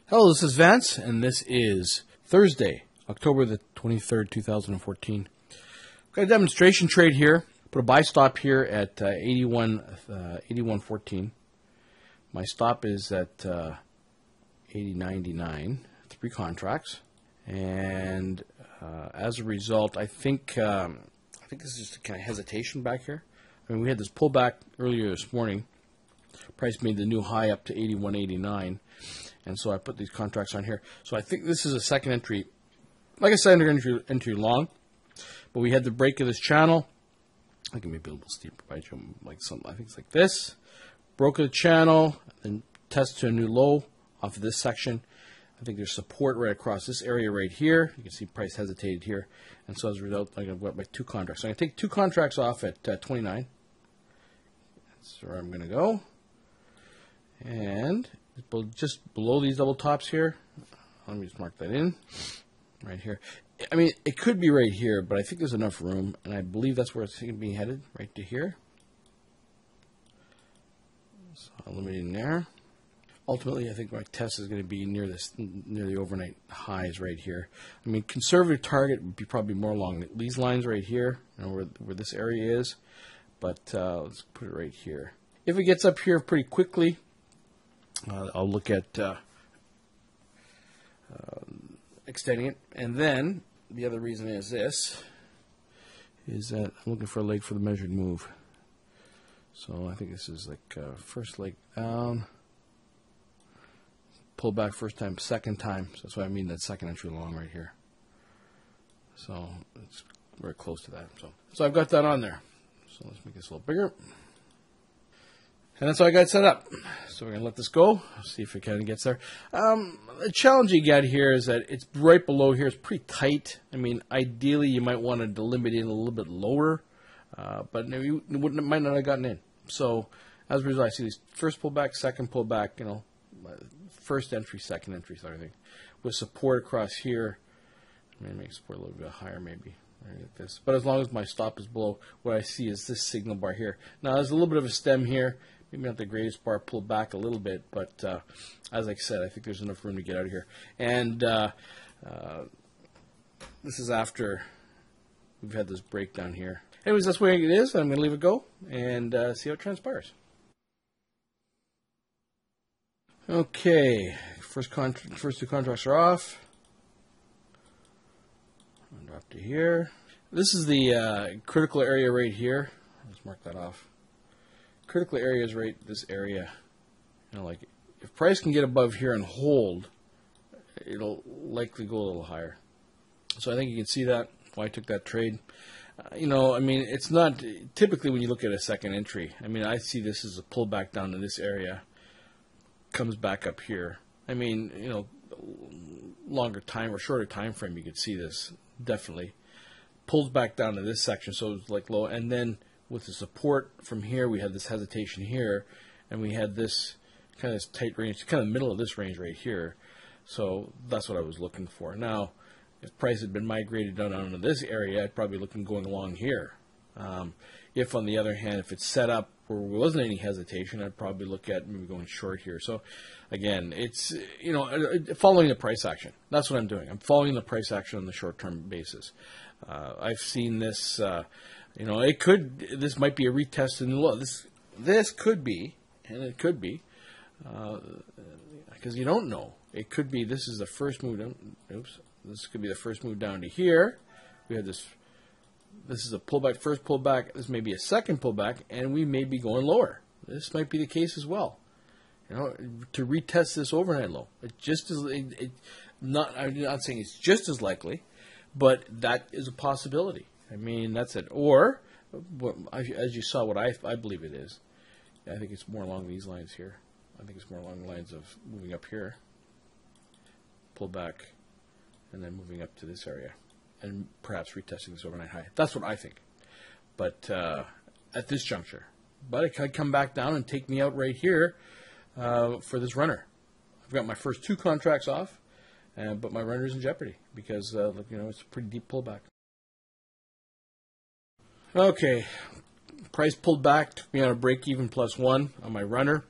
Hello, this is Vance, and this is Thursday, October the 23rd, 2014. Got a demonstration trade here. Put a buy stop here at 81.14. My stop is at 80.99. 3 contracts, and as a result, I think this is just a kind of hesitation back here. I mean, we had this pullback earlier this morning. Price made the new high up to 81.89. And so I put these contracts on here. So I think this is a second entry. Like I said, entry long. But we had the break of this channel. I can maybe a little steeper by like something. I think it's like this. Broke the channel, then test to a new low off of this section. I think there's support right across this area right here. You can see price hesitated here. And so as a result, I'm going to go my 2 contracts. So I'm going to take 2 contracts off at 29. That's where I'm going to go. And just below these double tops here, let me just mark that in right here. I mean, it could be right here, but I think there's enough room, and I believe that's where it's going to be headed, right to here. So eliminating there. Ultimately, I think my test is going to be near the overnight highs right here. I mean, conservative target would be probably more along these lines right here, you know, where this area is. But let's put it right here. If it gets up here pretty quickly, I'll look at extending it. And then the other reason is this, is that I'm looking for a leg for the measured move. So I think this is like first leg down, pull back first time, second time. So that's why I mean that second entry long right here. So it's very close to that. So I've got that on there. So let's make this a little bigger. And that's how I got set up. So we're going to let this go, see if it kind of gets there. The challenge you got here is that it's right below here. It's pretty tight. I mean, ideally, you might want to delimit in a little bit lower, but you might not have gotten in. So as a result, I see these first pullback, second pullback, you know, first entry, second entry sort of thing. With support across here, I'm going to make support a little bit higher maybe. Like this. But as long as my stop is below, what I see is this signal bar here. Now, there's a little bit of a stem here. Maybe not the greatest bar, pulled back a little bit, but as I said, I think there's enough room to get out of here. And this is after we've had this breakdown here. Anyways, that's where it is. I'm going to leave it go and see how it transpires. Okay, first 2 contracts are off. Up to here. This is the critical area right here. Let's mark that off. Critical area is right this area. You know, like if price can get above here and hold, it'll likely go a little higher. So I think you can see that why I took that trade. You know, I mean, it's not typically when you look at a second entry. I mean, I see this as a pullback down to this area, comes back up here. I mean, you know, longer time or shorter time frame, you could see this. Definitely pulls back down to this section, so it's like low, and then with the support from here, we had this hesitation here, and we had this kind of tight range, kind of middle of this range right here. So that's what I was looking for. Now, if price had been migrated down onto this area, I'd probably looking going along here. If on the other hand, if it's set up where there wasn't any hesitation, I'd probably look at maybe going short here. So again, it's, you know, following the price action. That's what I'm doing. I'm following the price action on the short-term basis. I've seen this, you know, this might be a retest in the low. This could be, and it could be, because you don't know. It could be this is the first move down. Oops. This could be the first move down to here. We had this. This is a pullback, first pullback. This may be a second pullback, and we may be going lower. This might be the case as well. You know, to retest this overnight low. I'm not saying it's just as likely, but that is a possibility. I mean, that's it. Or, as you saw, what I believe it is. I think it's more along these lines here. I think it's more along the lines of moving up here, pull back, and then moving up to this area. And perhaps retesting this overnight high. That's what I think. But at this juncture. But it could come back down and take me out right here for this runner. I've got my first 2 contracts off, but my runner is in jeopardy because, you know, it's a pretty deep pullback. Okay. Price pulled back, took me on a break even +1 on my runner.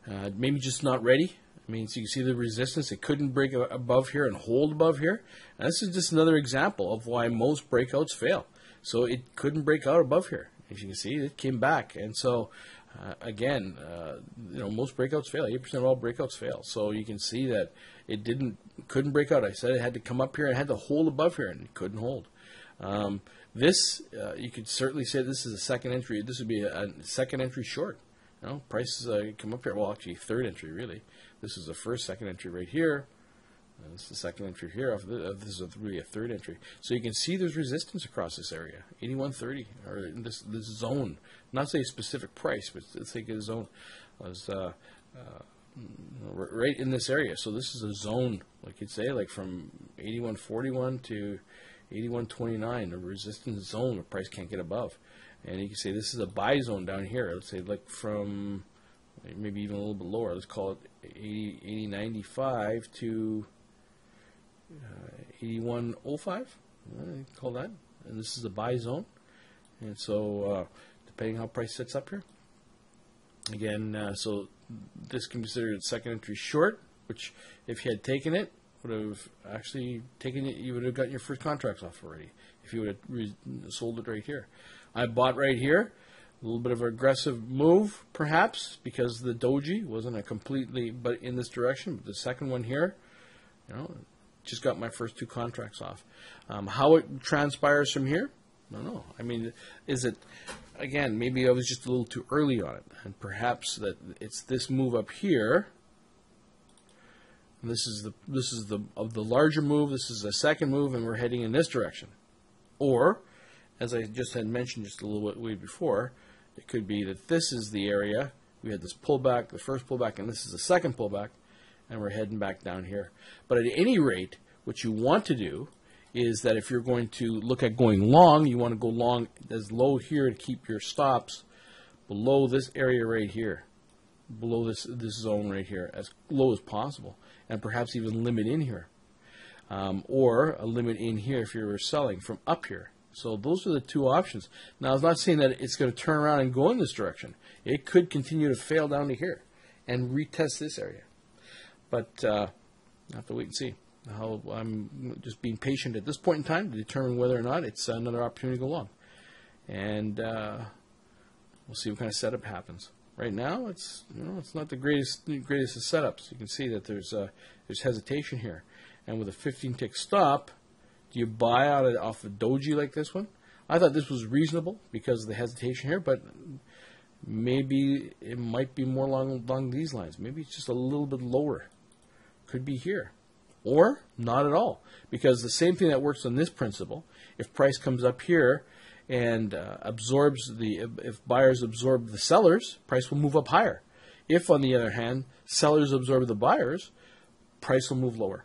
Maybe just not ready. I mean, so you see the resistance. It couldn't break above here and hold above here. And this is just another example of why most breakouts fail. So it couldn't break out above here. As you can see, it came back. And so, again, most breakouts fail. 8% of all breakouts fail. So you can see that it couldn't break out. I said it had to come up here and had to hold above here, and it couldn't hold. You could certainly say this is a second entry. This would be a second entry short. Prices come up here. Well, actually, third entry, really. This is the first, second entry right here. And this is the second entry here. This is really a third entry. So you can see there's resistance across this area, 81.30, or in this zone. Not say a specific price, but let's take a zone. Right in this area. So this is a zone, like you'd say, like from 81.41 to 81.29, a resistance zone where price can't get above. And you can say this is a buy zone down here. Let's say like from maybe even a little bit lower. Let's call it 80.95 to 81.05. Call that. And this is a buy zone. And so depending how price sets up here. Again, so this can be considered a second entry short, which if you had taken it, would have actually taken it, you would have gotten your first contracts off already if you would have sold it right here. I bought right here, a little bit of an aggressive move, perhaps, because the doji wasn't a completely, but in this direction. But the second one here, just got my first two contracts off. How it transpires from here, I don't know. I mean, is it, again, maybe I was just a little too early on it, and perhaps that it's this move up here. And this is the larger move. This is the second move, and we're heading in this direction. Or, as I just had mentioned just a little bit way before, it could be that this is the area. We had this pullback, the first pullback, and this is the second pullback, and we're heading back down here. But at any rate, what you want to do is that if you're going to look at going long, you want to go long as low here to keep your stops below this area right here, below this zone right here, as low as possible, and perhaps even limit in here, or a limit in here if you were selling from up here. So those are the two options. Now, I'm not saying that it's going to turn around and go in this direction. It could continue to fail down to here and retest this area. But I have to wait and see. I'm just being patient at this point in time to determine whether or not it's another opportunity to go long. And we'll see what kind of setup happens. Right now, it's not the greatest of setups. You can see that there's hesitation here, and with a 15-tick stop, do you buy off a doji like this one? I thought this was reasonable because of the hesitation here, but maybe it might be more along these lines. Maybe it's just a little bit lower. Could be here, or not at all, because the same thing that works on this principle. If price comes up here and if buyers absorb the sellers, price will move up higher. If, on the other hand, sellers absorb the buyers, price will move lower.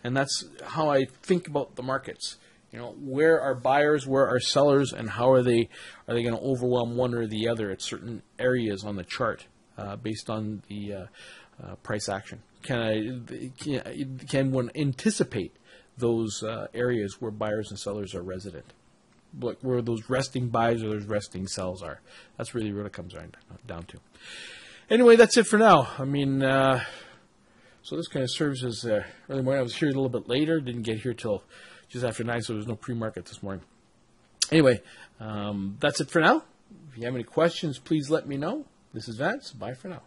And that's how I think about the markets. Where are buyers, where are sellers, and how are they going to overwhelm one or the other at certain areas on the chart based on the price action? Can one anticipate those areas where buyers and sellers are resident? Like where those resting buys or those resting sells are. That's really what it comes down to. Anyway, that's it for now. I mean, so this kind of serves as early morning. I was here a little bit later. Didn't get here till just after 9, so there was no pre-market this morning. Anyway, that's it for now. If you have any questions, please let me know. This is Vance. Bye for now.